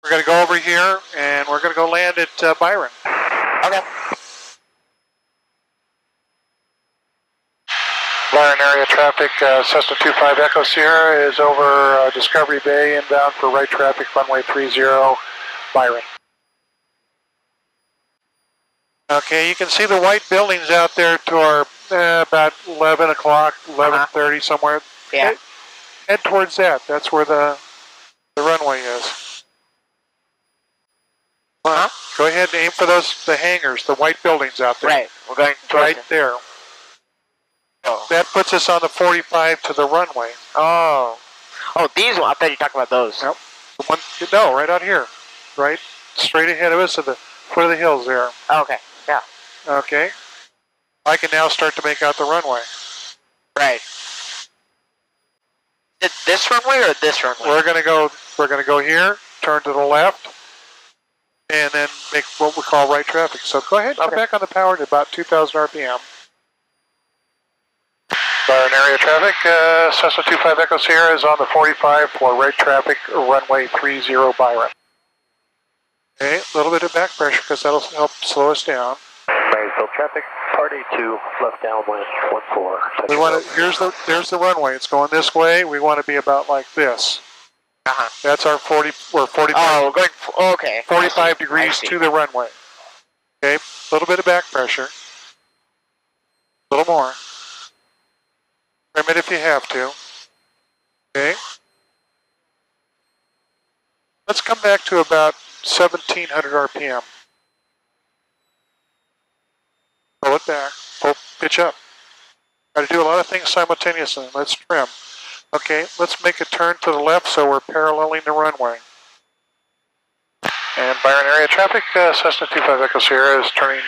We're going to go over here, and we're going to go land at Byron. Okay. Byron area traffic, Cessna 25 Echo Sierra is over Discovery Bay, inbound for right traffic, runway 30, Byron. Okay, you can see the white buildings out there to our about 11 o'clock, 11:30 somewhere. Yeah. Head towards that. That's where the runway is. Go ahead and aim for the hangars, the white buildings out there. Right. We're going right there. Oh. That puts us on the 45 to the runway. Oh. Oh, these ones. I thought you were talking about those. Nope. The one, no, right out here. Right straight ahead of us at the foot of the hills there. Okay. Yeah. Okay. I can now start to make out the runway. Right. This runway or this runway? We're gonna go here, turn to the left, and then make what we call right traffic. So go ahead and come back on the power to about 2,000 RPM. Byron area traffic, Cessna 25 Echo Sierra is on the 45 for right traffic, runway 30 Byron. Okay, a little bit of back pressure because that'll help slow us down. Marysville traffic, party 2, left downwind, 14. We want to, there's the runway. It's going this way. We want to be about like this. That's our 45. Oh, we're going, okay. 45 degrees to the runway. Okay, a little bit of back pressure. A little more. Trim it if you have to. Okay. Let's come back to about 1,700 RPM. Pull it back. Pull, pitch up. Got to do a lot of things simultaneously. Let's trim. Okay, let's make a turn to the left so we're paralleling the runway. And Byron area traffic, Cessna 25 Echo Sierra is turning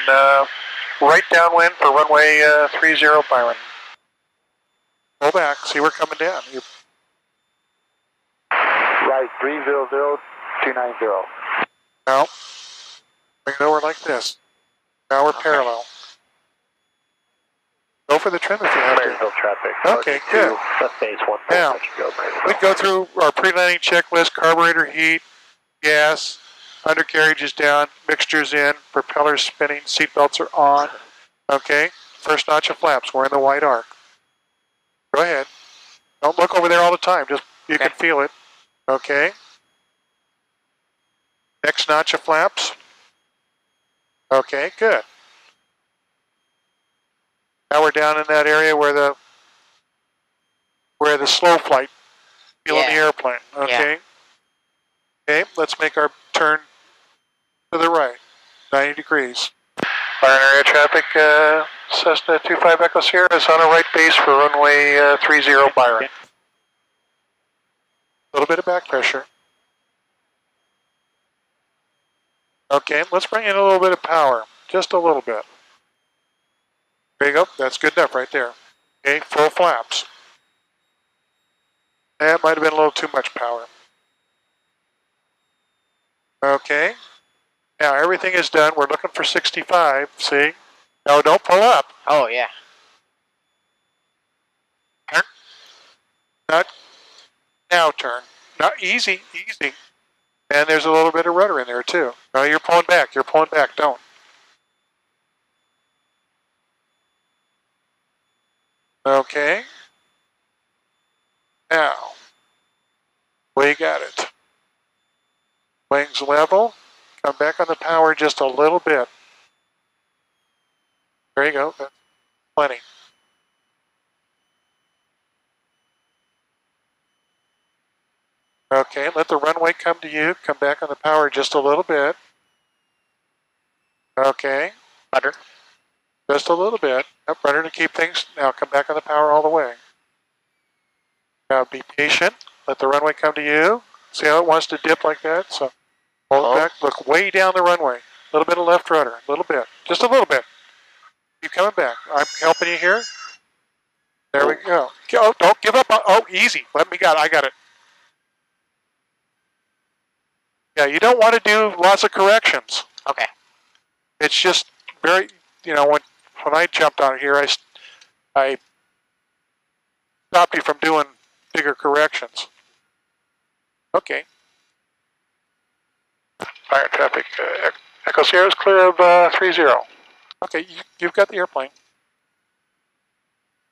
right downwind for runway 30 Byron. Pull back, see we're coming down. Right 300-290. Now, bring it over like this. Now we're parallel. Go for the trim if you have to. Marysville traffic. Okay, good. Left base 1. Now, we go through our pre-landing checklist, carburetor heat, gas, undercarriage is down, mixtures in, propellers spinning, seatbelts are on. Okay, first notch of flaps, we're in the white arc. Go ahead. Don't look over there all the time, just you can feel it. Okay. Next notch of flaps. Okay, good. Now we're down in that area where the slow flight feeling the airplane. Okay. Okay, let's make our turn to the right, 90 degrees. Byron area traffic, Cessna 25 Echo Sierra is on a right base for runway 30 Byron. A little bit of back pressure. Okay, let's bring in a little bit of power, just a little bit. There you go, that's good enough right there. Okay, full flaps. That might have been a little too much power. Okay, now everything is done. We're looking for 65, see? No, don't pull up. Oh, yeah. Turn. Not, now turn. Not easy, easy. And there's a little bit of rudder in there too. No, you're pulling back, don't. Okay. Now, we got it. Wings level. Come back on the power just a little bit. There you go. That's plenty. Okay, let the runway come to you. Come back on the power just a little bit. Okay. Rudder. Just a little bit. Up rudder to keep things. Now come back on the power all the way. Now be patient. Let the runway come to you. See how it wants to dip like that? So hold it back. Look way down the runway. A little bit of left rudder. A little bit. Just a little bit. Keep coming back. I'm helping you here. There we go. Oh, don't give up. Oh, easy. I got it. Yeah, you don't want to do lots of corrections. Okay. It's just very, when I jumped on here, I stopped you from doing bigger corrections. Okay. Byron traffic, Echo Sierra is clear of 30. Okay, you've got the airplane.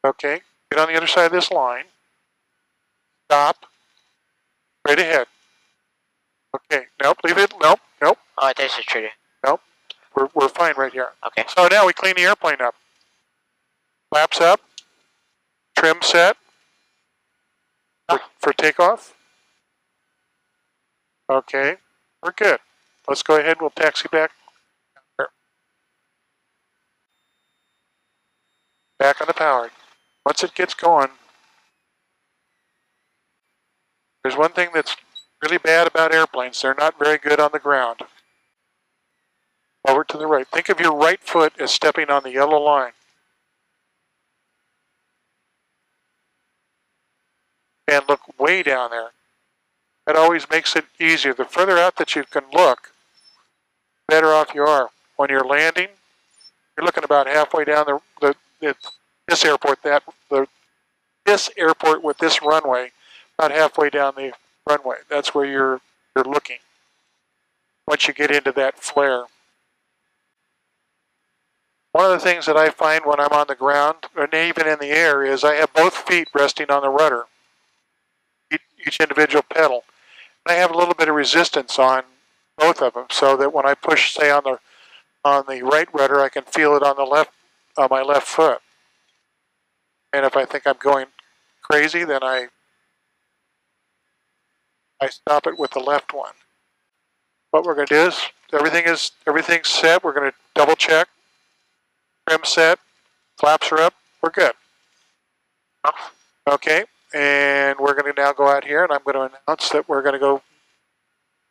Okay, get on the other side of this line. Stop. Right ahead. Okay, nope, leave it, nope. Oh, I think it's treaty. Nope, we're fine right here. Okay. So now we clean the airplane up. Flaps up. Trim set. For takeoff. Okay, we're good. Let's go ahead, we'll taxi back. Back on the powered. Once it gets going, there's one thing that's really bad about airplanes. They're not very good on the ground. Over to the right. Think of your right foot as stepping on the yellow line. And look way down there. That always makes it easier. The further out that you can look, better off you are. When you're landing, you're looking about halfway down this airport with this runway, about halfway down the runway. That's where you're looking. Once you get into that flare. One of the things that I find when I'm on the ground, and even in the air, is I have both feet resting on the rudder, each individual pedal. And I have a little bit of resistance on both of them, so that when I push, say, on the right rudder, I can feel it on the left, on my left foot. And if I think I'm going crazy, then I stop it with the left one. What we're going to do is everything's set. We're going to double check. Trim set, flaps are up, we're good. Okay, and we're going to now go out here, and I'm going to announce that we're going to go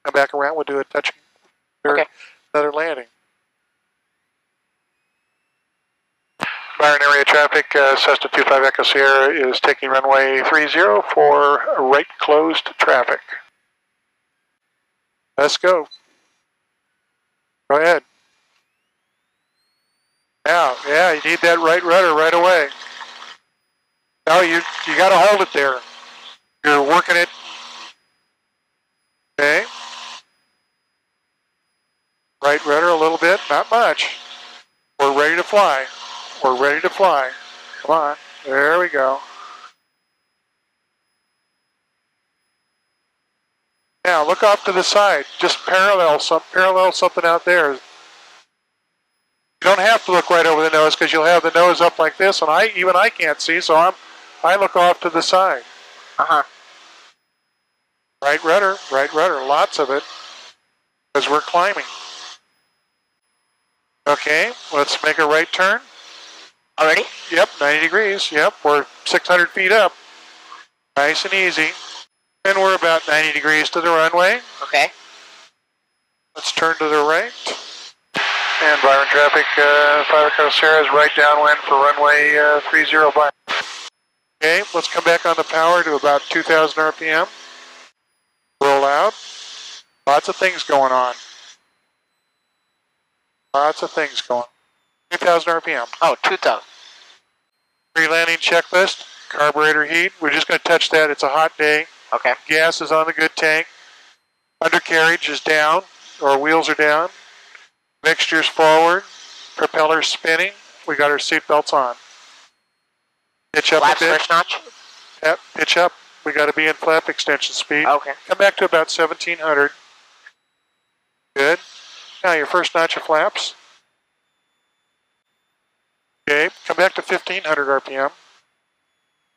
come back around. We'll do a touch, another landing. Byron area traffic, Cessna 25 Echo Sierra is taking runway 30 for right closed traffic. Let's go. Go ahead. Now, yeah, you need that right rudder right away. No, you got to hold it there. You're working it. Okay. Right rudder a little bit, not much. We're ready to fly. We're ready to fly. Come on. There we go. Now look off to the side. Just parallel something out there. You don't have to look right over the nose because you'll have the nose up like this, and I can't see, so I look off to the side. Right rudder, lots of it, because we're climbing. Okay, let's make a right turn. Already? Yep, 90 degrees. Yep, we're 600 feet up. Nice and easy. And we're about 90 degrees to the runway. Okay. Let's turn to the right. And Byron traffic, 5 Echo Sierra is right downwind for runway 30 Byron. Okay, let's come back on the power to about 2,000 RPM. Roll out. Lots of things going on. Lots of things going on. 2,000 RPM. Oh, 2,000. Pre-landing checklist, carburetor heat. We're just going to touch that. It's a hot day. Okay. Gas is on the good tank. Undercarriage is down, or wheels are down. Mixture's forward. Propeller's spinning. We got our seat belts on. Pitch up Flaps a bit. first notch? Yep, pitch up. We got to be in flap extension speed. Okay. Come back to about 1,700. Good. Now your first notch of flaps. Okay, come back to 1,500 RPM.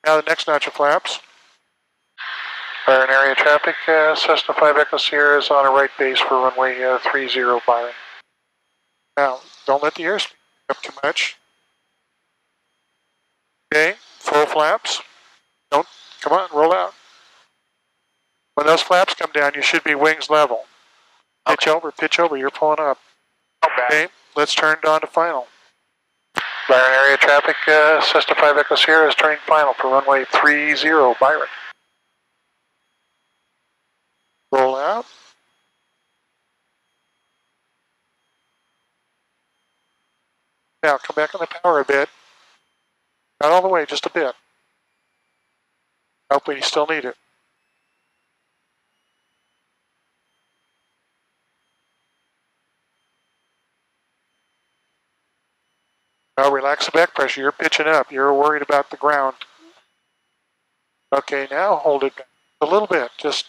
Now the next notch of flaps. Byron area traffic, Cessna 5 Echo Sierra is on a right base for runway 30 Byron. Now, don't let the airspeed up too much. Okay, full flaps. Don't, come on, roll out. When those flaps come down, you should be wings level. Pitch over, you're pulling up. Okay, let's turn on to final. Byron area traffic, Cessna 5 Echo Sierra is turning final for runway 30 Byron. Roll out. Now come back on the power a bit. Not all the way, just a bit. Nope, we still need it. Now relax the back pressure. You're pitching up. You're worried about the ground. Okay, now hold it back a little bit. Just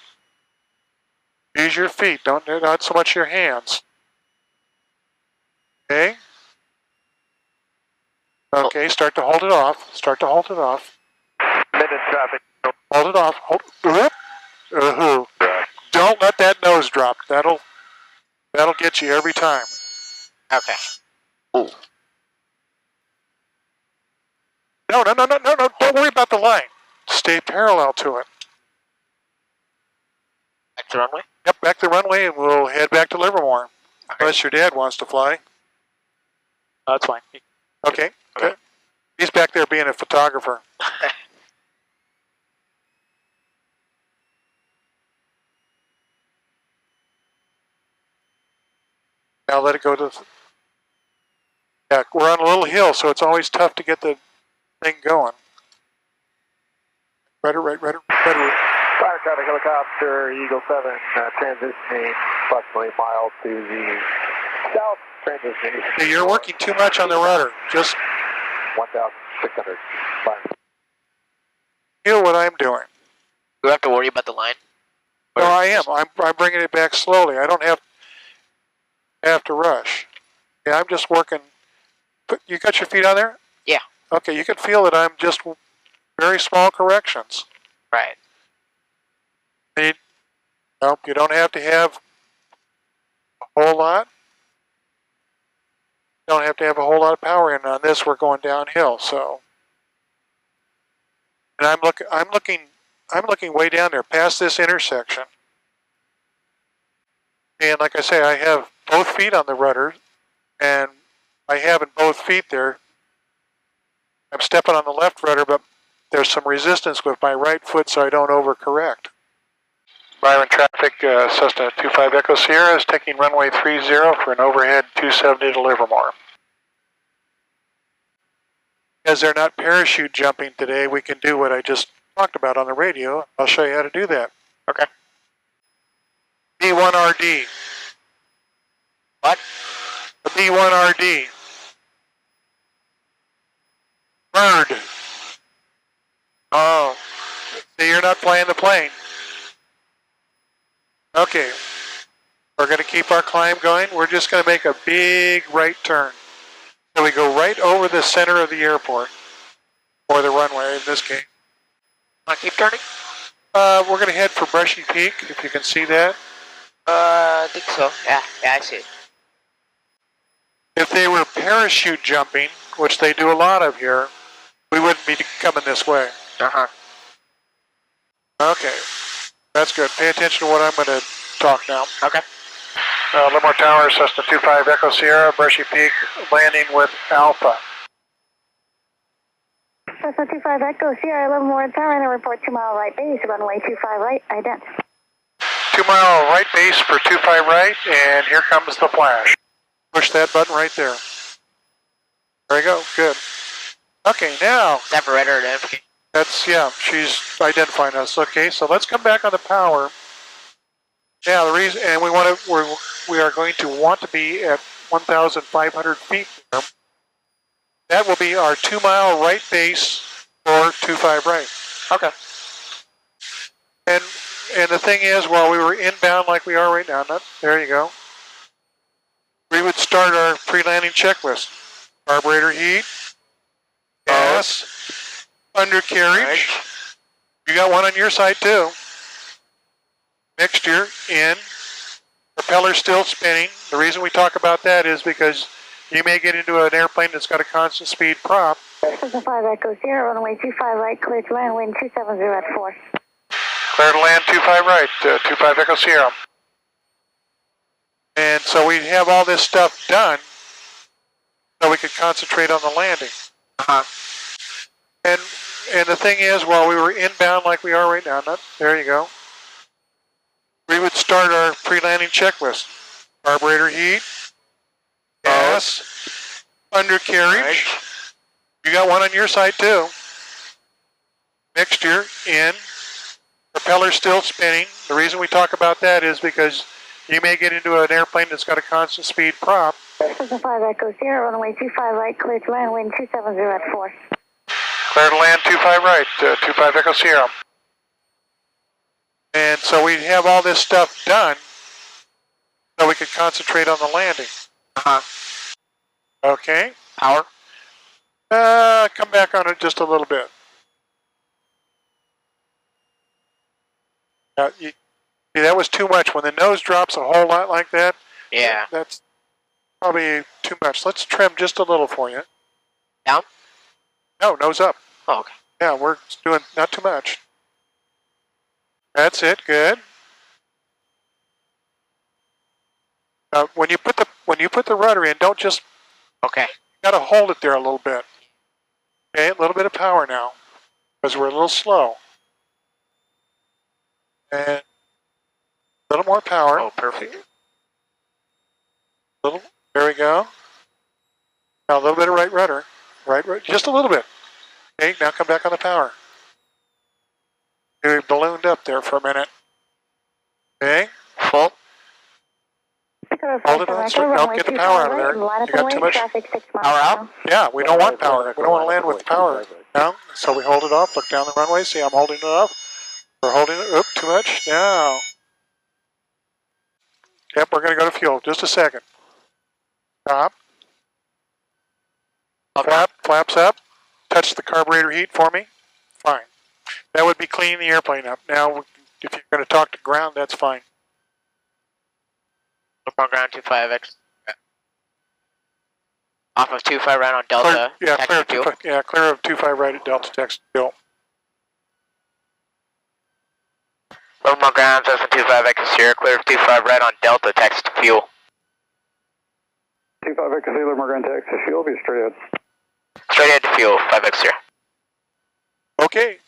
use your feet. Not so much your hands. Okay. Okay, start to hold it off. Start to hold it off. Minute traffic. Hold it off. Hold. Don't let that nose drop. That'll get you every time. Okay. Ooh. No. Don't worry about the line. Stay parallel to it. Back to runway? Yep, back to the runway, and we'll head back to Livermore. Okay. Unless your dad wants to fly. That's fine. Okay. Good. He's back there being a photographer. Now let it go to... Yeah, we're on a little hill, so it's always tough to get the thing going. Right. Fire traffic helicopter, Eagle 7, transitioning approximately a mile to the south, transitioning. Hey, you're working too much on the rudder. Just 1,600. feel what I'm doing. Do we have to worry about the line? No, I am. I'm bringing it back slowly. I don't have to rush. Yeah, I'm just working. You got your feet on there? Yeah. Okay, you can feel that I'm just very small corrections. Right. Nope, you don't have to have a whole lot. You don't have to have a whole lot of power in on this. We're going downhill, so. And I'm looking way down there, past this intersection. And like I say, I have both feet on the rudder, and I have in both feet there. I'm stepping on the left rudder, but there's some resistance with my right foot, so I don't overcorrect. Byron traffic, Cessna 25 Echo Sierra is taking runway 30 for an overhead 270 to Livermore. As they're not parachute jumping today, we can do what I just talked about on the radio. I'll show you how to do that. Okay. B1RD. What? The B1RD. Bird. Oh. See, you're not flying the plane. Okay. We're going to keep our climb going. We're just going to make a big right turn. So we go right over the center of the airport. Or the runway, in this case. Want to keep turning? We're going to head for Brushy Peak, if you can see that. I think so. Yeah, I see it. If they were parachute jumping, which they do a lot of here, we wouldn't be coming this way. Uh-huh. Okay, that's good. Pay attention to what I'm going to talk now. Okay. Livermore Tower, Cessna 25 Echo Sierra, Brushy Peak, landing with Alpha. Cessna 25 Echo Sierra, Livermore Tower, and report 2 mile right base, runway 25 right, ident. 2 mile right base for 25 right, and here comes the flash. Push that button right there. There you go, good. Okay, now. Is that for radar identification? That's, yeah, she's identifying us. Okay, so let's come back on the power. Yeah, the reason, and we are going to want to be at 1,500 feet there. That will be our 2 mile right base for 25 right. Okay. And the thing is, while we were inbound like we are right now, there you go, we would start our pre-landing checklist. Carburetor heat, gas, undercarriage. You got one on your side too. Mixture in, propeller still spinning. The reason we talk about that is because you may get into an airplane that's got a constant speed prop. Cessna 5 Echo Sierra, runway 25 right, clear to land, wind 270 at 4. Clear to land 25 right, 25 Echo Sierra. And so we have all this stuff done so we could concentrate on the landing. Uh-huh. And the thing is, while we were inbound like we are right now, there you go, we would start our pre-landing checklist. Carburetor heat, gas, undercarriage. You got one on your side too. Mixture in, propeller still spinning. The reason we talk about that is because you may get into an airplane that's got a constant speed prop. This is a 5 Echo Sierra, runway 25 right, clear to land, wind 270 at 4. Clear to land 25 right, 25 Echo Sierra. And so we have all this stuff done so we could concentrate on the landing. Okay. Power. Come back on it just a little bit. See, that was too much. When the nose drops a whole lot like that, Yeah. that's probably too much. Let's trim just a little for you. Down? No, nose up. Oh, okay. Yeah, we're doing not too much. That's it. Good. When you put the rudder in, don't just. Okay. You got to hold it there a little bit. Okay, a little bit of power now, because we're a little slow. And a little more power. Oh, perfect. There we go. Now a little bit of right rudder. Right, just a little bit. Okay, now come back on the power. We ballooned up there for a minute. Okay, Full. hold it on. Don't get the power out of there. You got too much. Power out? Yeah, we don't want power. We don't want to land with power. No, so we hold it off. Look down the runway. See, I'm holding it off. We're holding it. Oop, too much. Now. Yep, we're going to go to fuel. Just a second. Stop. Flaps up. Touch the carburetor heat for me. Fine. That would be cleaning the airplane up. Now, if you're going to talk to ground, that's fine. Look on ground 25X. Off of 25 right on Delta. Clear of 25 right at Delta, text fuel. Look on ground 25X here. Clear of 25 right on Delta, text fuel. 25 Echo Sierra, we're going to exit fuel, be straight ahead. Straight ahead to fuel, 5X here. Okay,